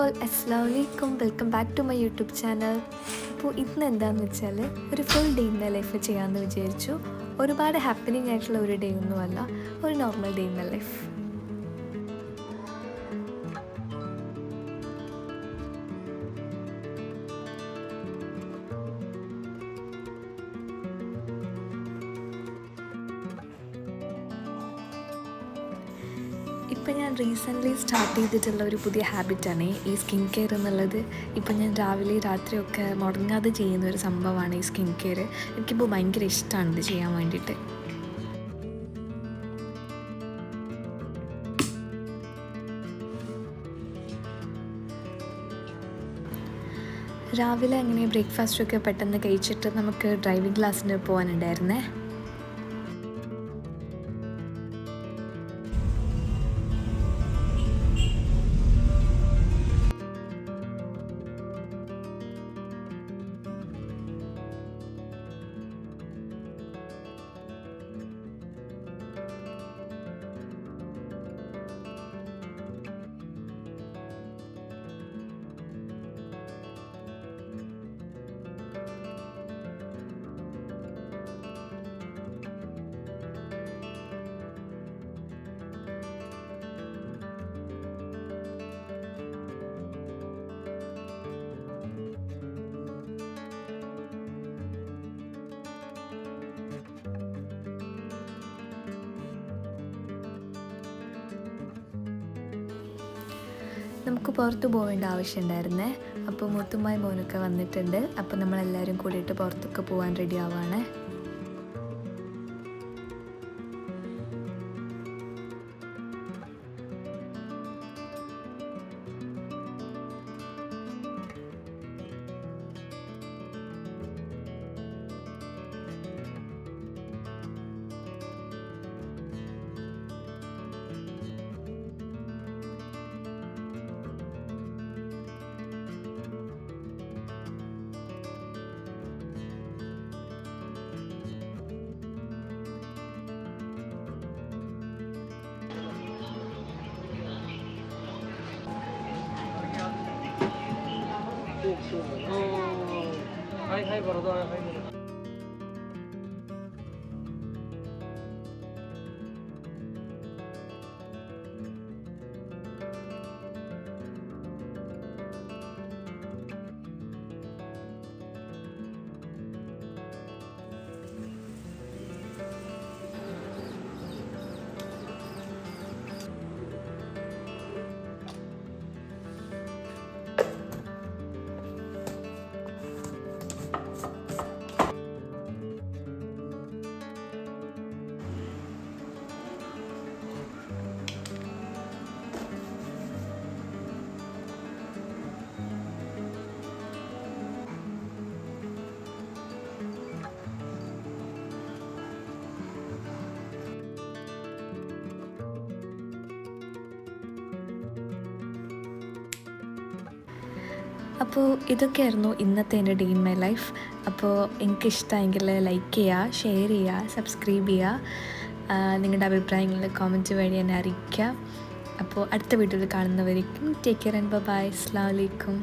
All അസ്സലാമലൈക്കും, welcome back to my YouTube channel. അപ്പോൾ ഇന്ന് എന്താണെന്ന് വെച്ചാൽ ഒരു full day in my life ചെയ്യാമെന്ന് വിചാരിച്ചു. ഒരുപാട് ഹാപ്പനിങ് ആയിട്ടുള്ള ഒരു ഡേ ഒന്നുമല്ല, ഒരു normal day in my life. ഇപ്പം ഞാൻ റീസെൻ്റ്ലി സ്റ്റാർട്ട് ചെയ്തിട്ടുള്ള ഒരു പുതിയ ഹാബിറ്റാണ് ഈ സ്കിൻ കെയർ എന്നുള്ളത്. ഇപ്പം ഞാൻ രാവിലെ രാത്രിയൊക്കെ മുടങ്ങാതെ ചെയ്യുന്ന ഒരു സംഭവമാണ് ഈ സ്കിൻ കെയർ. എനിക്കിപ്പോൾ ഭയങ്കര ഇഷ്ടമാണ് ഇത് ചെയ്യാൻ വേണ്ടിയിട്ട്. രാവിലെ അങ്ങനെ ബ്രേക്ക്ഫാസ്റ്റൊക്കെ പെട്ടെന്ന് കഴിച്ചിട്ട് നമുക്ക് ഡ്രൈവിംഗ് ക്ലാസ്സിന് പോകാനുണ്ടായിരുന്നേ. നമുക്ക് പുറത്ത് പോകേണ്ട ആവശ്യമുണ്ടായിരുന്നേ. അപ്പോൾ മുത്തുമായി മോനൊക്കെ വന്നിട്ടുണ്ട്. അപ്പോൾ നമ്മളെല്ലാവരും കൂടിയിട്ട് പുറത്തൊക്കെ പോകാൻ റെഡി ആവുകയാണ്.はいバラだはい。അപ്പോൾ ഇതൊക്കെയായിരുന്നു ഇന്നത്തെ എൻ്റെ ഡേ ഇൻ മൈ ലൈഫ്. അപ്പോൾ എനിക്കിഷ്ടമെങ്കിൽ ലൈക്ക് ചെയ്യുക, ഷെയർ ചെയ്യുക, സബ്സ്ക്രൈബ് ചെയ്യുക. നിങ്ങളുടെ അഭിപ്രായങ്ങൾ കമൻറ്റ് വഴി എന്നെ അറിയിക്കുക. അപ്പോൾ അടുത്ത വീഡിയോയിൽ കാണുന്നവരേക്കും ടേക്ക് കെയർ ആൻഡ് ബൈ. അസ്സലാമു അലൈക്കും.